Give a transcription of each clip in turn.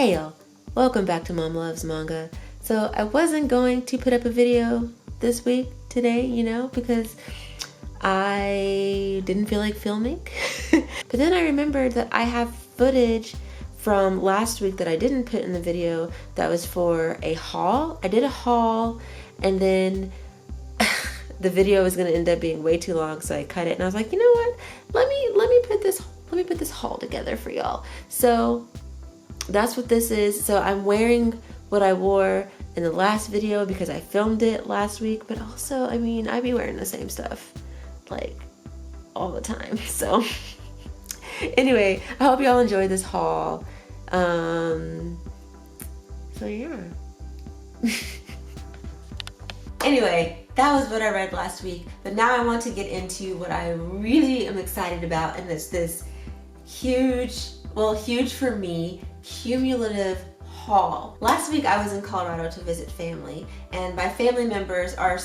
Hey y'all, welcome back to Mom Loves Manga. So I wasn't going to put up a video this week, today, because I didn't feel like filming. But then I remembered that I have footage from last week that I didn't put in the video that was for a haul. I did a haul and then the video was gonna end up being way too long, so I cut it and I was like, you know what? Let me put this haul together for y'all. So that's what this is. So I'm wearing what I wore in the last video because I filmed it last week, but also, I be wearing the same stuff like all the time. So anyway, I hope y'all enjoyed this haul. So yeah. Anyway, that was what I read last week, but now I want to get into what I really am excited about, and it's this huge for me, cumulative haul. Last week I was in Colorado to visit family, and my family members are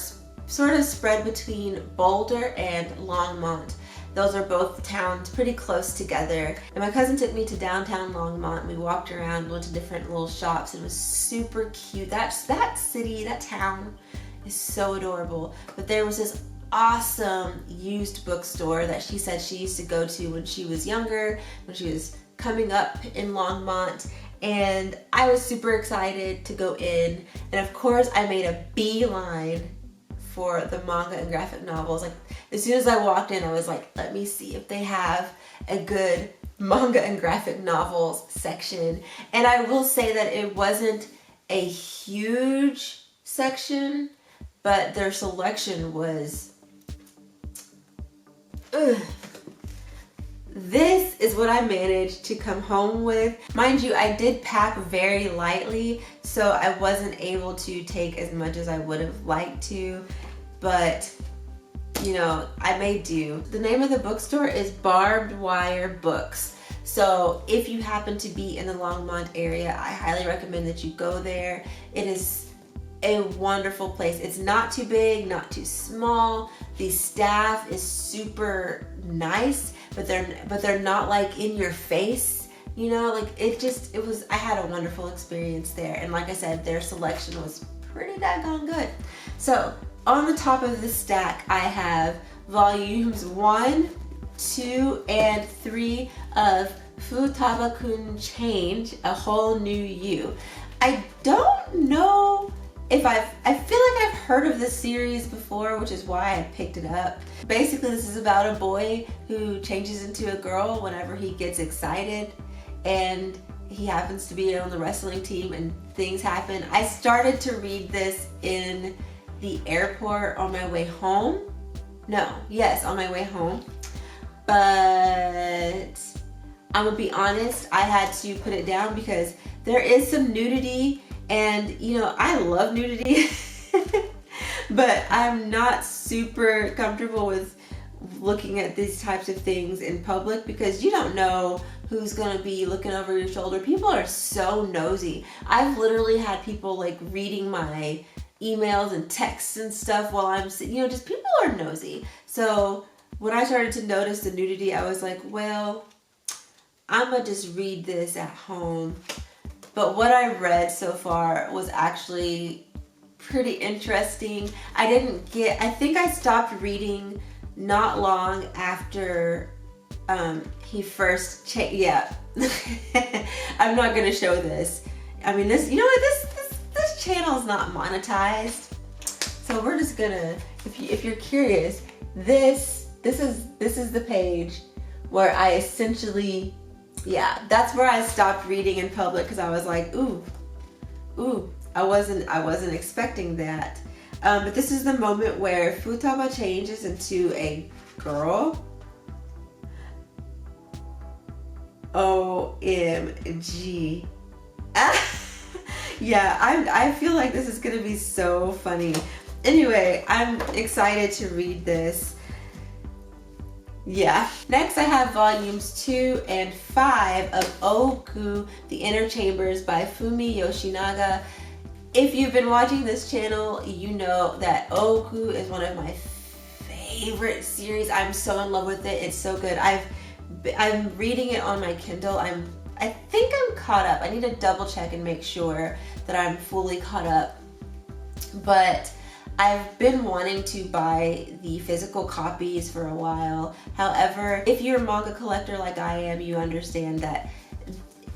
sort of spread between Boulder and Longmont. Those are both towns pretty close together. And my cousin took me to downtown Longmont. We walked around, went to different little shops, and it was super cute. That city, that town is so adorable. But there was this awesome used bookstore that she said she used to go to when she was younger, when she was coming up in Longmont, and I was super excited to go in. And of course I made a beeline for the manga and graphic novels. Like as soon as I walked in, I was like, let me see if they have a good manga and graphic novels section. And I will say that it wasn't a huge section, but their selection was This is what I managed to come home with. Mind you, I did pack very lightly, so I wasn't able to take as much as I would have liked to, but I made do. The name of the bookstore is Barbed Wire Books. So if you happen to be in the Longmont area, I highly recommend that you go there. It is a wonderful place. It's not too big, not too small. The staff is super nice, but they're not like in your face, I had a wonderful experience there. And like I said, their selection was pretty daggone good. So on the top of the stack, I have volumes 1, 2, and 3 of Futaba-kun Change, A Whole New You. I don't know if I feel like I've heard of this series before, which is why I picked it up. Basically, this is about a boy who changes into a girl whenever he gets excited, and he happens to be on the wrestling team and things happen. I started to read this in the airport on my way home. On my way home. But I'm gonna be honest, I had to put it down because there is some nudity. And I love nudity, but I'm not super comfortable with looking at these types of things in public because you don't know who's gonna be looking over your shoulder. People are so nosy. I've literally had people like reading my emails and texts and stuff while I'm sitting, just people are nosy. So when I started to notice the nudity, I was like, well, I'm gonna just read this at home. But what I read so far was actually pretty interesting. I think I stopped reading not long after he first I'm not gonna show this. This channel is not monetized. So we're just gonna, if you're curious, this is the page where I essentially, that's where I stopped reading in public because I was like, ooh, I wasn't expecting that. But this is the moment where Futaba changes into a girl. OMG. I feel like this is gonna be so funny. Anyway, I'm excited to read this. Next I have volumes 2 and 5 of Ooku, The Inner Chambers by Fumi Yoshinaga. If you've been watching this channel, you know that Ooku is one of my favorite series. I'm so in love with it. It's so good. I'm reading it on my Kindle. I'm I think I'm caught up. I need to double check and make sure that I'm fully caught up. But I've been wanting to buy the physical copies for a while. However, if you're a manga collector like I am, you understand that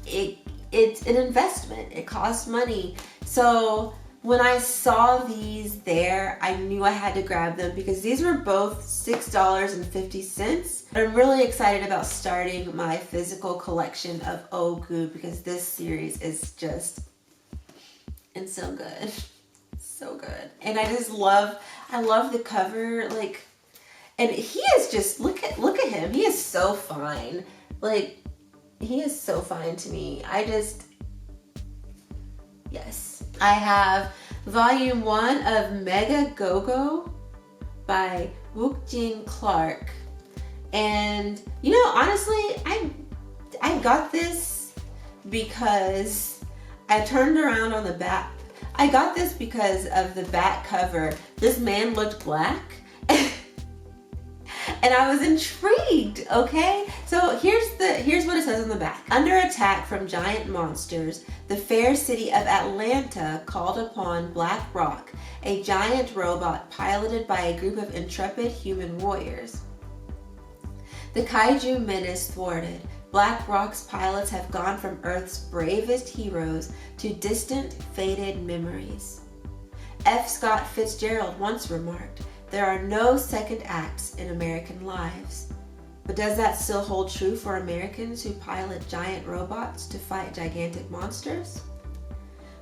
it's an investment. It costs money. So when I saw these there, I knew I had to grab them because these were both $6.50. I'm really excited about starting my physical collection of Ooku because this series is just, it's so good. So good. And I love the cover, like, and he is just, look at him. He is so fine. Like, he is so fine to me. Yes. I have volume 1 of Mega Go-Go by Wook Clark. And, you know, honestly, I got this because I turned around on the back. I got this because of the back cover. This man looked black. And I was intrigued, okay? So here's what it says on the back. Under attack from giant monsters, the fair city of Atlanta called upon Black Rock, a giant robot piloted by a group of intrepid human warriors. The kaiju menace thwarted. Black Rock's pilots have gone from Earth's bravest heroes to distant, faded memories. F. Scott Fitzgerald once remarked, "There are no second acts in American lives." But does that still hold true for Americans who pilot giant robots to fight gigantic monsters?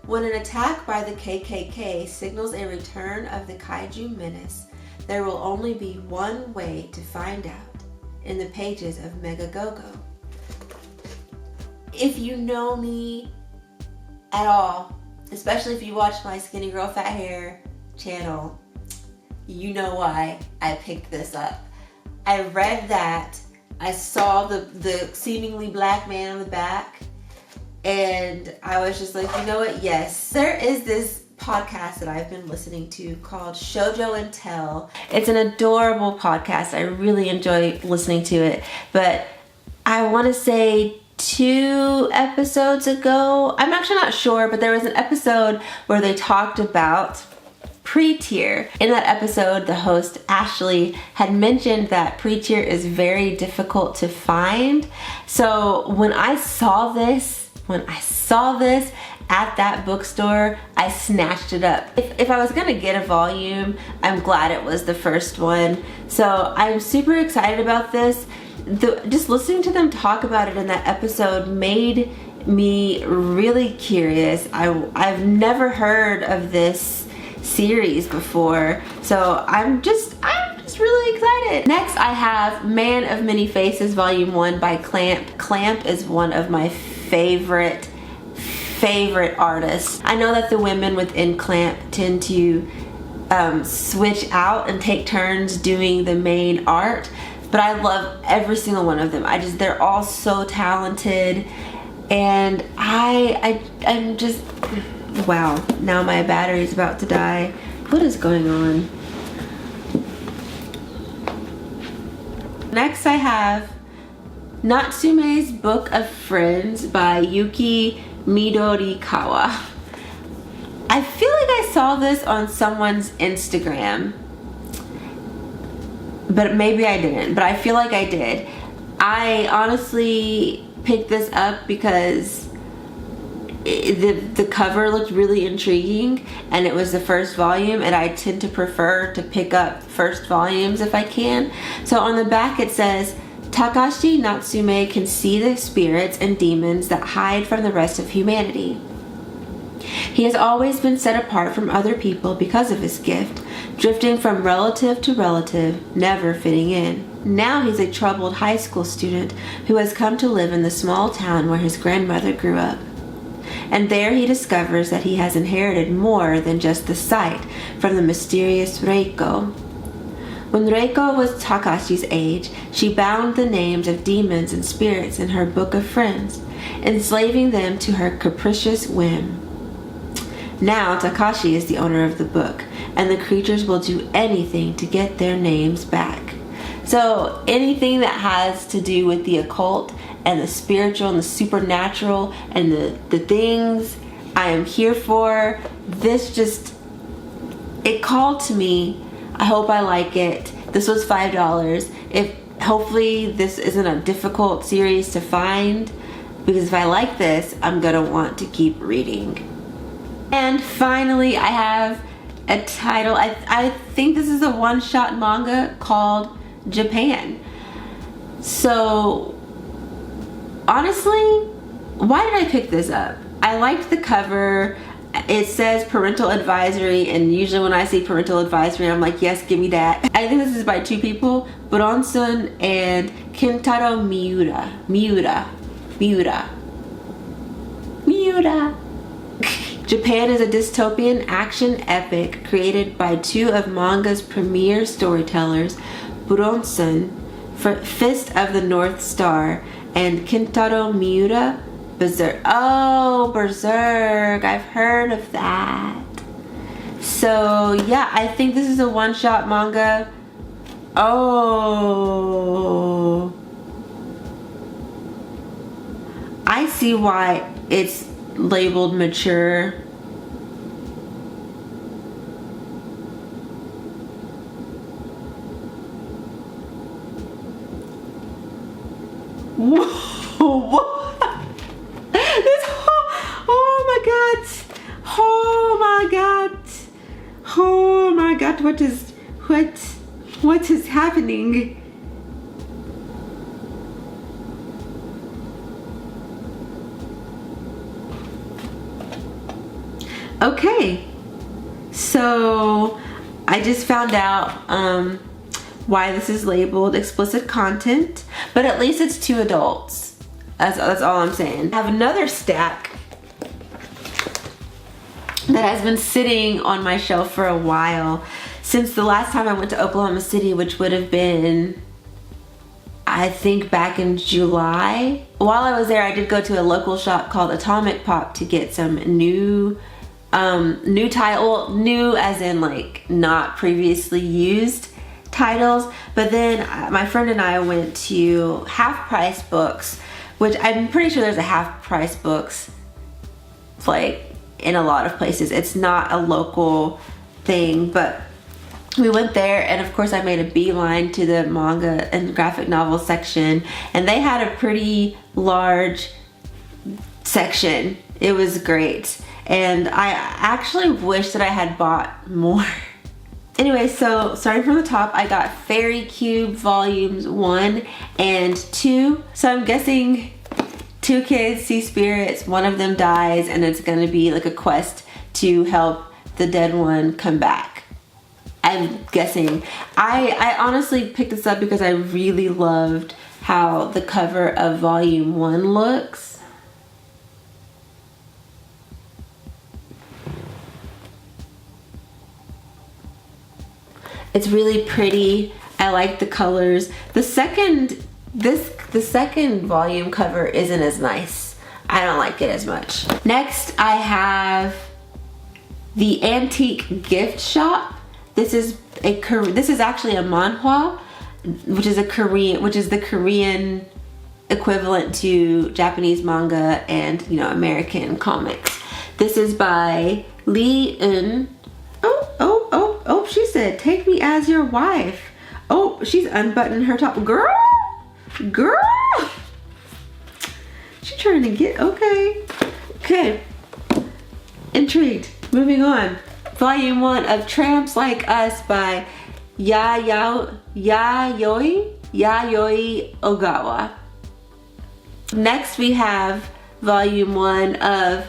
When an attack by the KKK signals a return of the kaiju menace, there will only be one way to find out: in the pages of Mega Go-Go. If you know me at all, especially if you watch my Skinny Girl Fat Hair channel, you know why I picked this up. I read that, I saw the seemingly black man on the back, and I was just like, you know what, yes. There is this podcast that I've been listening to called Shoujo and Tell. It's an adorable podcast. I really enjoy listening to it. But I want to say 2 episodes ago, I'm actually not sure, but there was an episode where they talked about pre-tier. In that episode, the host Ashley had mentioned that pre-tier is very difficult to find. So when I saw this at that bookstore, I snatched it up. If I was gonna get a volume, I'm glad it was the first one. So I'm super excited about this. Just listening to them talk about it in that episode made me really curious. I've never heard of this series before, so I'm just really excited. Next, I have Man of Many Faces Volume 1 by Clamp. Clamp is one of my favorite artists. I know that the women within Clamp tend to switch out and take turns doing the main art, but I love every single one of them. They're all so talented, and I'm just, wow, now my battery's about to die. What is going on? Next I have Natsume's Book of Friends by Yuki Midorikawa. I feel like I saw this on someone's Instagram, but maybe I didn't, but I feel like I did. I honestly picked this up because the cover looked really intriguing, and it was the first volume, and I tend to prefer to pick up first volumes if I can. So on the back it says, Takashi Natsume can see the spirits and demons that hide from the rest of humanity. He has always been set apart from other people because of his gift, drifting from relative to relative, never fitting in. Now he's a troubled high school student who has come to live in the small town where his grandmother grew up. And there he discovers that he has inherited more than just the sight from the mysterious Reiko. When Reiko was Takashi's age, she bound the names of demons and spirits in her book of friends, enslaving them to her capricious whim. Now Takashi is the owner of the book, and the creatures will do anything to get their names back. So anything that has to do with the occult and the spiritual and the supernatural and the things I am here for. This just, it called to me. I hope I like it. This was $5. Hopefully this isn't a difficult series to find, because if I like this, I'm gonna want to keep reading. And finally, I have a title. I think this is a one-shot manga called Japan. So honestly, why did I pick this up? I liked the cover. It says parental advisory, and usually when I see parental advisory, I'm like, yes, give me that. I think this is by two people, Buronsun and Kentaro Miura. Japan is a dystopian action epic created by two of manga's premier storytellers, Buronsun, Fist of the North Star, and Kentaro Miura, Berserk. Oh, Berserk. I've heard of that. So yeah, I think this is a one-shot manga. Oh, I see why it's labeled mature. Whoa, what? Oh my god, what is happening? Okay, so I just found out why this is labeled explicit content, but at least it's two adults. That's all I'm saying. I have another stack that has been sitting on my shelf for a while, since the last time I went to Oklahoma City, which would have been, I think, back in July. While I was there, I did go to a local shop called Atomic Pop to get some new title, new as in like not previously used titles. But then my friend and I went to Half Price Books, which I'm pretty sure there's a Half Price Books like in a lot of places. It's not a local thing, but we went there, and of course I made a beeline to the manga and graphic novel section, and they had a pretty large section. It was great, and I actually wish that I had bought more. Anyway, so starting from the top, I got Fairy Cube volumes 1 and 2. So I'm guessing two kids see spirits, one of them dies, and it's gonna be like a quest to help the dead one come back. I'm guessing. I honestly picked this up because I really loved how the cover of volume 1 looks. It's really pretty. I like the colors. The second volume cover isn't as nice. I don't like it as much. Next, I have the Antique Gift Shop. This is actually a manhwa, which is the Korean equivalent to Japanese manga and, you know, American comics. This is by Lee Eun. Oh, she said, "Take me as your wife." Oh, she's unbuttoning her top. Girl. She's trying to get, okay. Intrigued. Moving on. Volume 1 of Tramps Like Us by Yayoi Ogawa. Next we have Volume 1 of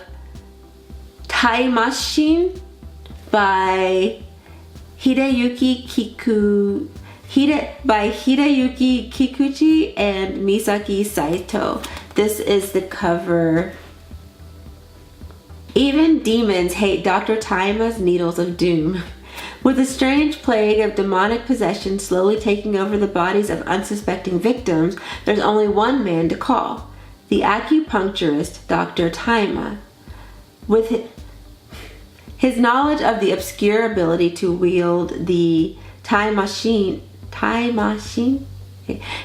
Time Machine by Hideyuki Kikuchi and Misaki Saito. This is the cover. Even demons hate Dr. Taima's needles of doom. With a strange plague of demonic possession slowly taking over the bodies of unsuspecting victims, there's only one man to call: the acupuncturist Dr. Taima. With his knowledge of the obscure ability to wield the time machine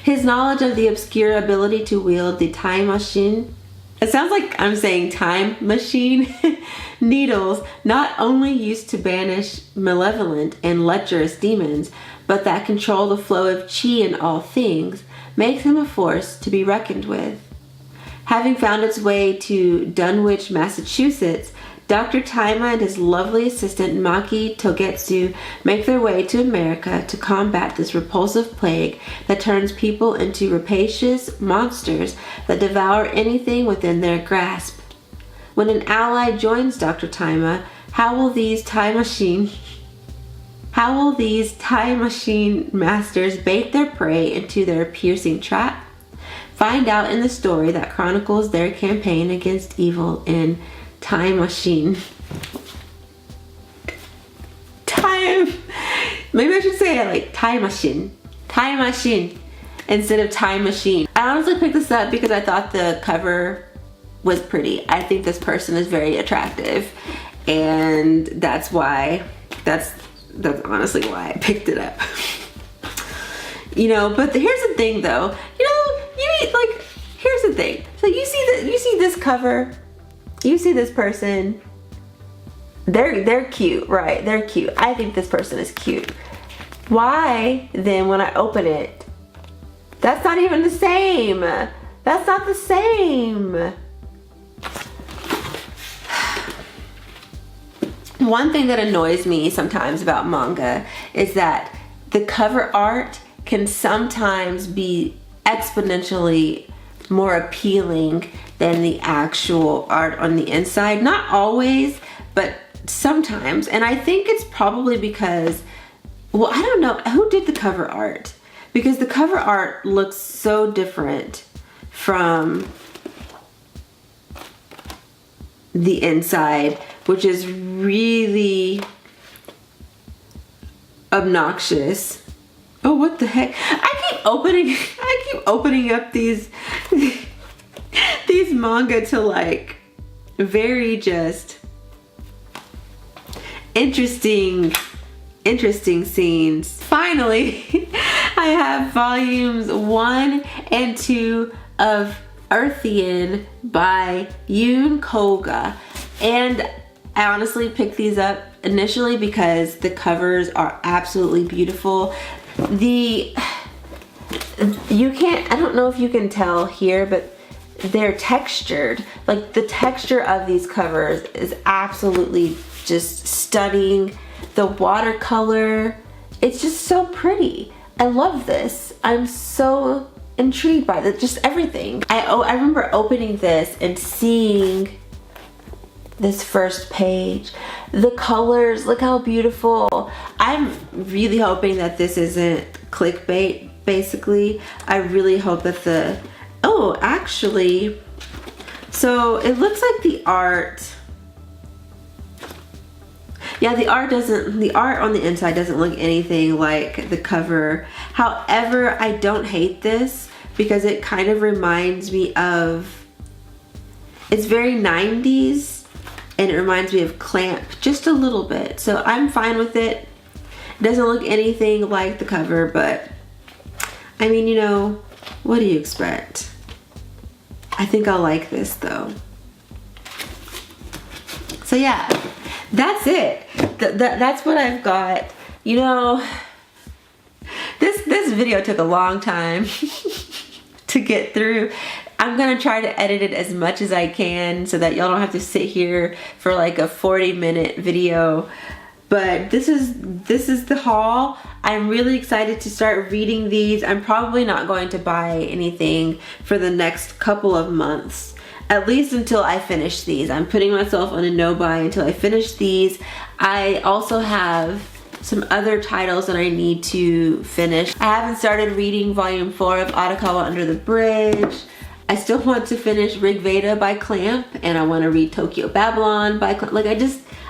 His knowledge of the obscure ability to wield the time machine, it sounds like I'm saying time machine, needles, not only used to banish malevolent and lecherous demons, but that control the flow of chi in all things, makes him a force to be reckoned with. Having found its way to Dunwich, Massachusetts, Dr. Taima and his lovely assistant Maki Togetsu make their way to America to combat this repulsive plague that turns people into rapacious monsters that devour anything within their grasp. When an ally joins Dr. Taima, how will these time machine masters bait their prey into their piercing trap? Find out in the story that chronicles their campaign against evil in Time Machine. Maybe I should say it like Time Machine. Time Machine instead of Time Machine. I honestly picked this up because I thought the cover was pretty. I think this person is very attractive, and that's honestly why I picked it up. You know, but here's the thing though. You know, here's the thing. So you see this cover. You see this person, they're cute, right? They're cute. I think this person is cute. Why then when I open it, that's not even the same. That's not the same. One thing that annoys me sometimes about manga is that the cover art can sometimes be exponentially more appealing than the actual art on the inside. Not always, but sometimes. And I think it's probably because, well, I don't know who did the cover art, because the cover art looks so different from the inside, which is really obnoxious. Oh, what the heck? I keep opening up these manga to like very just interesting scenes. Finally, I have volumes 1 and 2 of Earthian by Yoon Koga, and I honestly picked these up initially because the covers are absolutely beautiful. I don't know if you can tell here, but they're textured. Like the texture of these covers is absolutely just stunning. The watercolor, it's just so pretty. I love this. I'm so intrigued by just everything. I remember opening this and seeing this first page. The colors, look how beautiful. I'm really hoping that this isn't clickbait, basically. I really hope that actually, so it looks like the art, yeah, the art on the inside doesn't look anything like the cover. However, I don't hate this because it kind of reminds me of, it's very 90s and it reminds me of Clamp just a little bit. So I'm fine with it. It doesn't look anything like the cover, but I mean, you know, what do you expect? I think I'll like this though. So yeah, that's it. That's what I've got. You know, this video took a long time to get through. I'm gonna try to edit it as much as I can so that y'all don't have to sit here for like a 40-minute video. But this is the haul. I'm really excited to start reading these. I'm probably not going to buy anything for the next couple of months, at least until I finish these. I'm putting myself on a no buy until I finish these. I also have some other titles that I need to finish. I haven't started reading volume 4 of Arakawa Under the Bridge. I still want to finish Rigveda by Clamp, and I want to read Tokyo Babylon by Clamp. Like I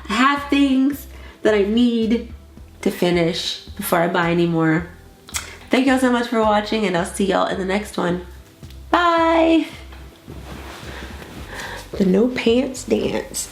have things that I need to finish before I buy any more. Thank y'all so much for watching, and I'll see y'all in the next one. Bye! The no pants dance.